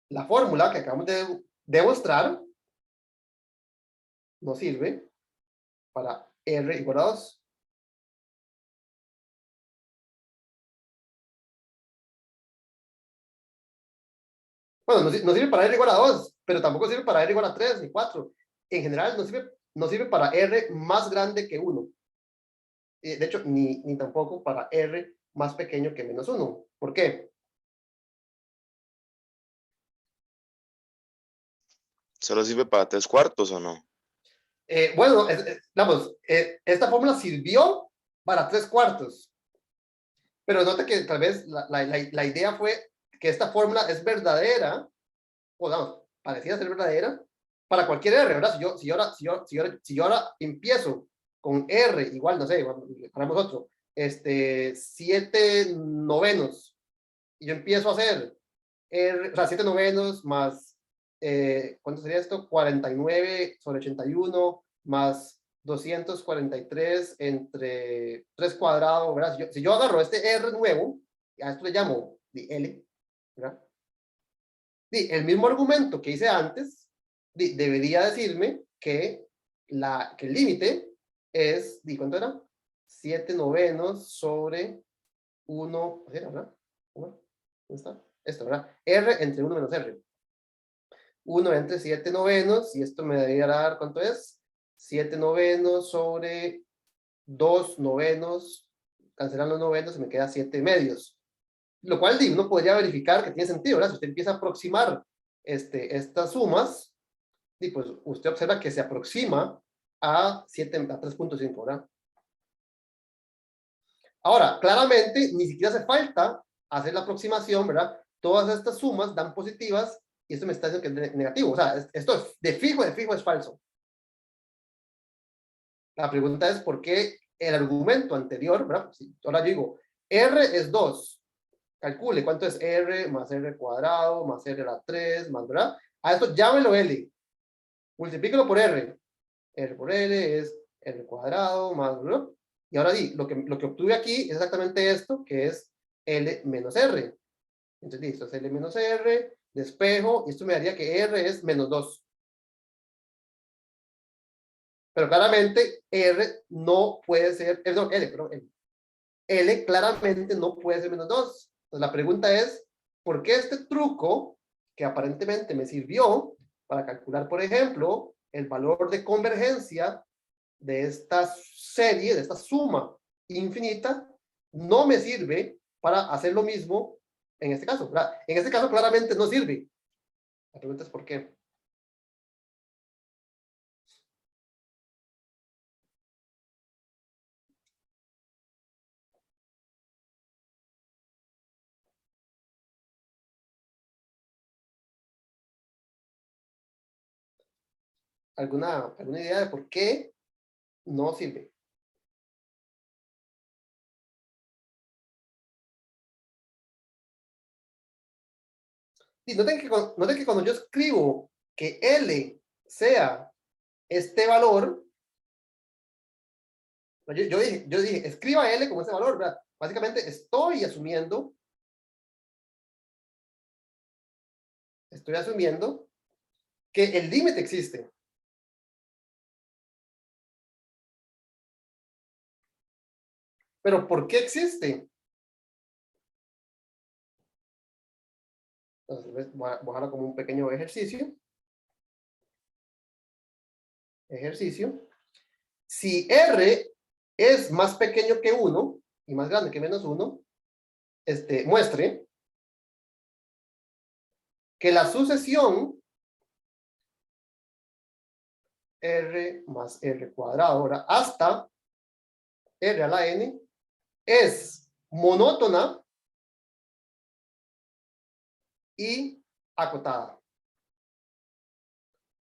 [SPEAKER 1] la fórmula que acabamos de demostrar nos sirve para R igual a 2. Bueno, no sirve para R igual a 2, pero tampoco sirve para R igual a 3 ni 4. En general, no sirve para R más grande que 1. De hecho, ni tampoco para R más pequeño que menos 1. ¿Por qué?
[SPEAKER 2] ¿Solo sirve para 3/4 o no?
[SPEAKER 1] Bueno, vamos, esta fórmula sirvió para 3/4. Pero nota que tal vez la idea fue que esta fórmula es verdadera, o vamos, parecía ser verdadera, para cualquier R, ¿verdad? Si yo ahora empiezo con R igual, no sé, haremos otro, 7 novenos, y yo empiezo a hacer R, o sea, 7 novenos más, ¿cuánto sería esto? 49 sobre 81 más 243 entre 3 cuadrado, ¿verdad? Si yo agarro este R nuevo, a esto le llamo L, ¿verdad? El mismo argumento que hice antes debería decirme que el límite es, ¿cuánto era? 7 novenos sobre 1, ¿verdad? ¿dónde está? Esto, ¿verdad? R entre 1 menos R. 1 entre 7 novenos, y esto me debería dar, ¿cuánto es? 7 novenos sobre 2 novenos, cancelan los novenos y me queda 7 medios. Lo cual uno podría verificar que tiene sentido, ¿verdad? Si usted empieza a aproximar estas sumas, pues usted observa que se aproxima a 3.5, ¿verdad? Ahora, claramente, ni siquiera hace falta hacer la aproximación, ¿verdad? Todas estas sumas dan positivas y esto me está diciendo que es negativo. O sea, esto de fijo es falso. La pregunta es por qué el argumento anterior, ¿verdad? Ahora yo digo, R es 2. Calcule cuánto es R más R cuadrado más R a la 3 más, ¿verdad? A esto llámelo L. Multiplíquelo por R. R por L es R cuadrado más, ¿verdad? Y ahora sí, lo que obtuve aquí es exactamente esto, que es L menos R. Entonces, esto es L menos R, despejo, y esto me daría que R es menos 2. Pero claramente R no puede ser, perdón, L claramente no puede ser menos 2. Entonces la pregunta es, ¿por qué este truco que aparentemente me sirvió para calcular, por ejemplo, el valor de convergencia de esta serie, de esta suma infinita, no me sirve para hacer lo mismo en este caso? ¿Verdad? En este caso claramente no sirve. La pregunta es ¿por qué? ¿Alguna idea de por qué no sirve? Y noten que cuando yo escribo que L sea este valor, yo dije, escriba L como ese valor, ¿verdad? Básicamente estoy asumiendo que el límite existe. Pero ¿por qué existe? Entonces, voy a dejarlo como un pequeño ejercicio. Si R es más pequeño que 1 y más grande que menos 1, muestre que la sucesión R más R cuadrado ahora hasta R a la N es monótona y acotada.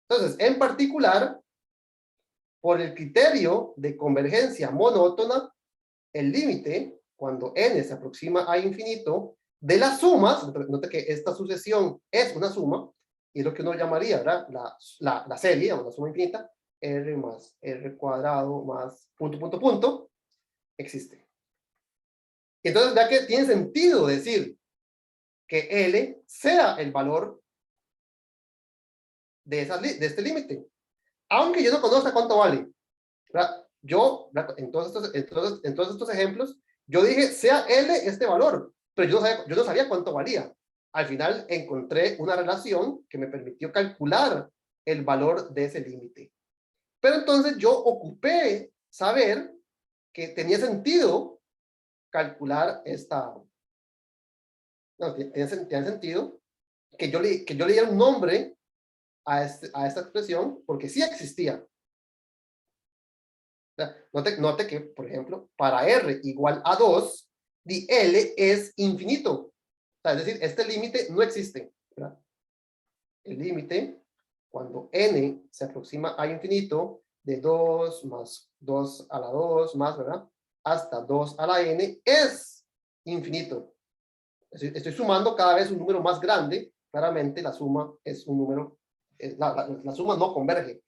[SPEAKER 1] Entonces, en particular, por el criterio de convergencia monótona, el límite, cuando n se aproxima a infinito, de las sumas, note que esta sucesión es una suma, y es lo que uno llamaría, ¿verdad? La serie, o la suma infinita, r más r cuadrado más punto, punto, punto, existe. Entonces, vea que tiene sentido decir que L sea el valor de este límite, aunque yo no conozca cuánto vale. ¿Verdad? Yo, en todos estos ejemplos, yo dije, sea L este valor, pero yo no sabía cuánto valía. Al final encontré una relación que me permitió calcular el valor de ese límite. Pero entonces yo ocupé saber que tenía sentido calcular esta... No, tenía sentido que yo le diera un nombre a esta expresión, porque sí existía. Note que, por ejemplo, para R igual a 2, di L es infinito. O sea, es decir, este límite no existe, ¿verdad? El límite, cuando n se aproxima a infinito, de 2 más 2 a la 2 más, ¿verdad? Hasta 2 a la n, es infinito. Estoy sumando cada vez un número más grande. Claramente la suma es un número, la suma no converge.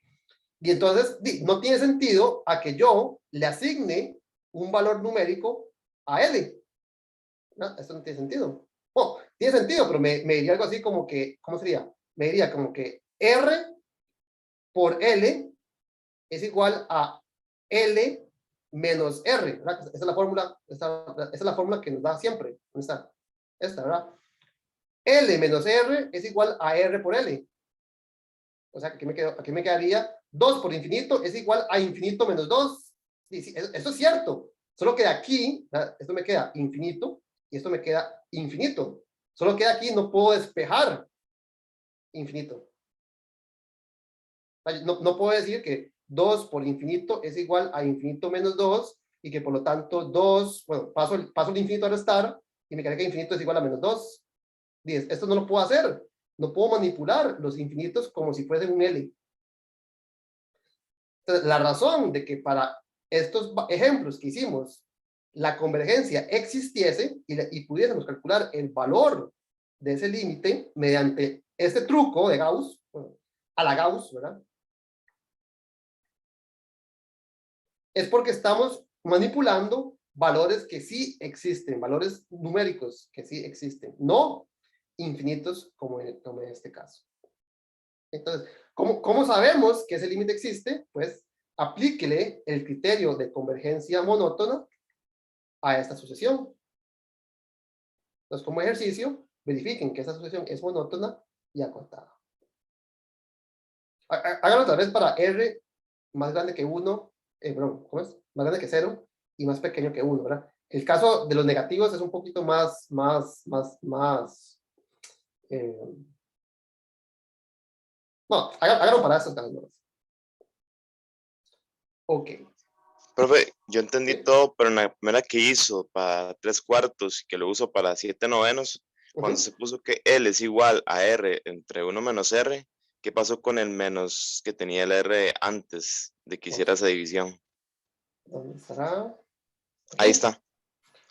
[SPEAKER 1] Y entonces no tiene sentido a que yo le asigne un valor numérico a L. ¿No? Esto no tiene sentido. Oh, tiene sentido, pero me diría algo así como que, ¿cómo sería? Me diría como que R por L es igual a L menos R, ¿verdad? Esa es la fórmula, esa es la fórmula que nos da siempre. ¿Dónde está? Esta, ¿verdad? L menos R es igual a R por L. O sea, aquí me quedaría 2 por infinito es igual a infinito menos 2. Sí, eso es cierto. Solo que aquí, esto me queda infinito y esto me queda infinito. Solo que aquí no puedo despejar infinito. No puedo decir que 2 por infinito es igual a infinito menos 2 y que por lo tanto 2, bueno, paso el infinito a restar y me queda que infinito es igual a menos 2. Esto no lo puedo hacer. No puedo manipular los infinitos como si fuesen un L. Entonces, la razón de que para estos ejemplos que hicimos la convergencia existiese y pudiésemos calcular el valor de ese límite mediante este truco de Gauss, bueno, a la Gauss, ¿verdad? Es porque estamos manipulando valores que sí existen, valores numéricos que sí existen, no infinitos como en este caso. Entonces, ¿cómo sabemos que ese límite existe? Pues aplíquele el criterio de convergencia monótona a esta sucesión. Entonces, como ejercicio, verifiquen que esta sucesión es monótona y acotada. Háganlo otra vez para R más grande que 1, perdón, ¿cómo es? Más grande que 0 y más pequeño que 1, ¿verdad? El caso de los negativos es un poquito más, no, háganlo para estos casos. Ok.
[SPEAKER 2] Profe, yo entendí
[SPEAKER 1] Sí.
[SPEAKER 2] todo, pero en la primera que hizo para 3/4 y que lo uso para 7/9, cuando se puso que L es igual a R entre 1 menos R, ¿qué pasó con el menos que tenía el R antes de que hiciera esa división?
[SPEAKER 1] ¿Dónde estará?
[SPEAKER 2] Ahí
[SPEAKER 1] Aquí.
[SPEAKER 2] está.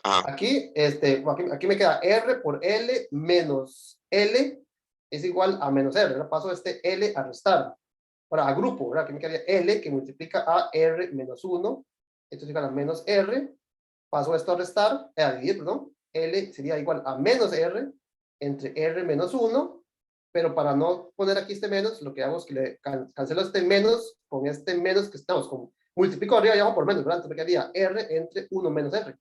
[SPEAKER 2] Ajá.
[SPEAKER 1] Aquí me queda R por L menos L es igual a menos R. Ahora paso este L a restar. Ahora a grupo, ¿verdad? Aquí me quedaría L que multiplica a R menos 1. Esto es igual a menos R. Paso esto a restar, a dividir, perdón. L sería igual a menos R entre R menos 1. Pero para no poner aquí este menos, lo que hago es que le cancelo este menos con este menos que estamos con. Multiplico arriba y abajo por menos, ¿verdad? Entonces me quedaría R entre 1 menos R.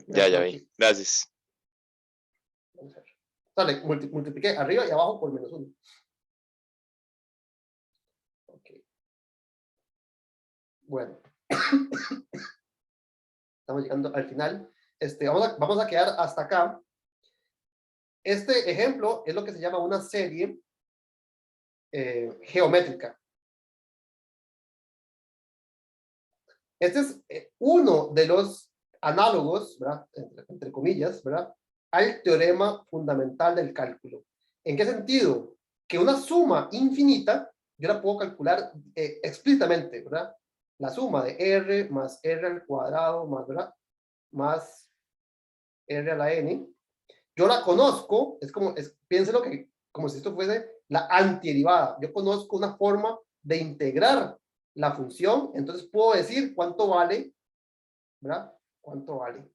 [SPEAKER 2] Ya vi. Gracias.
[SPEAKER 1] Sale, multipliqué arriba y abajo por menos 1. Okay. Bueno. Estamos llegando al final. Vamos a quedar hasta acá. Este ejemplo es lo que se llama una serie geométrica. Este es uno de los análogos, ¿verdad? Entre comillas, ¿verdad? Al teorema fundamental del cálculo. ¿En qué sentido? Que una suma infinita, yo la puedo calcular explícitamente, ¿verdad? La suma de R más R al cuadrado más, ¿verdad? Más R a la N. Yo la conozco, piénselo que como si esto fuese la antiderivada. Yo conozco una forma de integrar la función, entonces puedo decir cuánto vale, ¿verdad? ¿Cuánto vale?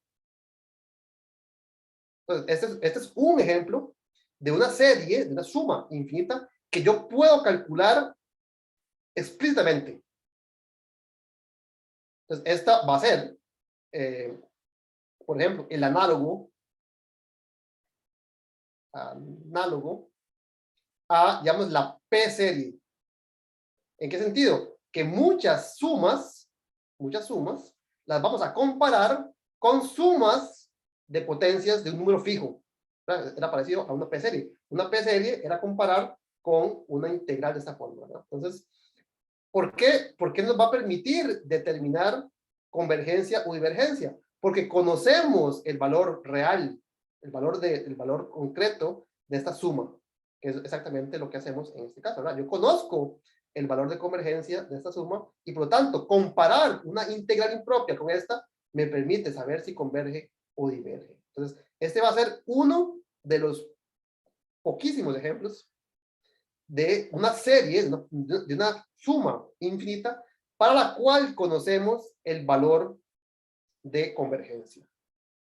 [SPEAKER 1] Entonces, este es un ejemplo de una serie, de una suma infinita, que yo puedo calcular explícitamente. Entonces, esta va a ser, por ejemplo, el análogo a, digamos, la P-serie. ¿En qué sentido? Que muchas sumas, las vamos a comparar con sumas de potencias de un número fijo. Era parecido a una P-serie. Una P-serie era comparar con una integral de esta forma, ¿verdad? Entonces, ¿por qué nos va a permitir determinar convergencia o divergencia? Porque conocemos el valor real, el valor concreto de esta suma, que es exactamente lo que hacemos en este caso, ¿verdad? Yo conozco el valor de convergencia de esta suma y por lo tanto comparar una integral impropia con esta me permite saber si converge o diverge. Entonces, este va a ser uno de los poquísimos ejemplos de una serie, de una suma infinita para la cual conocemos el valor de convergencia.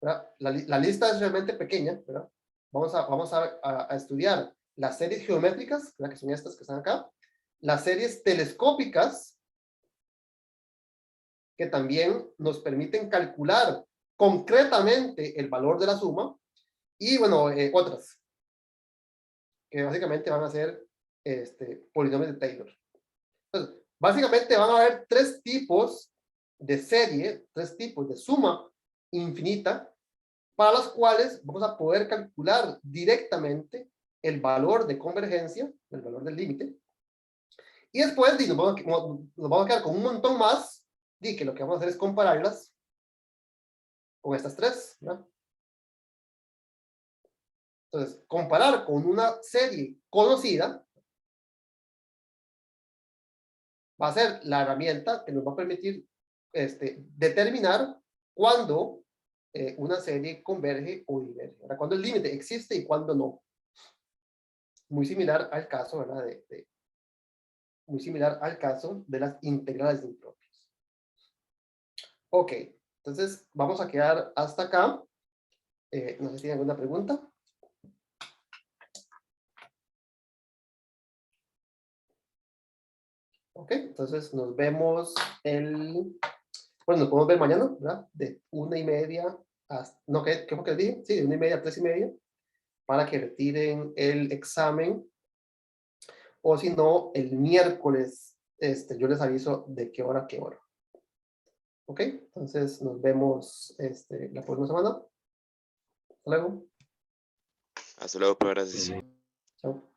[SPEAKER 1] La lista es realmente pequeña, ¿verdad? Vamos a estudiar las series geométricas, ¿verdad? Que son estas que están acá, las series telescópicas, que también nos permiten calcular concretamente el valor de la suma, y bueno, otras, que básicamente van a ser polinomios de Taylor. Entonces, básicamente van a haber tres tipos de serie, tres tipos de suma infinita, para las cuales vamos a poder calcular directamente el valor de convergencia, el valor del límite, y después nos vamos a quedar con un montón más, y que lo que vamos a hacer es compararlas con estas tres, ¿verdad? Entonces, comparar con una serie conocida va a ser la herramienta que nos va a permitir determinar cuándo una serie converge o diverge, ¿verdad? Cuándo el límite existe y cuándo no. Muy similar al caso, ¿verdad? Muy similar al caso de las integrales de impropios. Ok, Entonces, vamos a quedar hasta acá. No sé si tienen alguna pregunta. Ok, entonces nos vemos bueno, nos podemos ver mañana, ¿verdad? De 1:30 hasta, no, ¿qué fue que les dije? Sí, de 1:30 a 3:30, para que retiren el examen, o si no, el miércoles, yo les aviso de qué hora a qué hora. Ok, entonces nos vemos la próxima semana. Hasta luego.
[SPEAKER 2] Hasta luego, pero gracias.
[SPEAKER 1] Chao.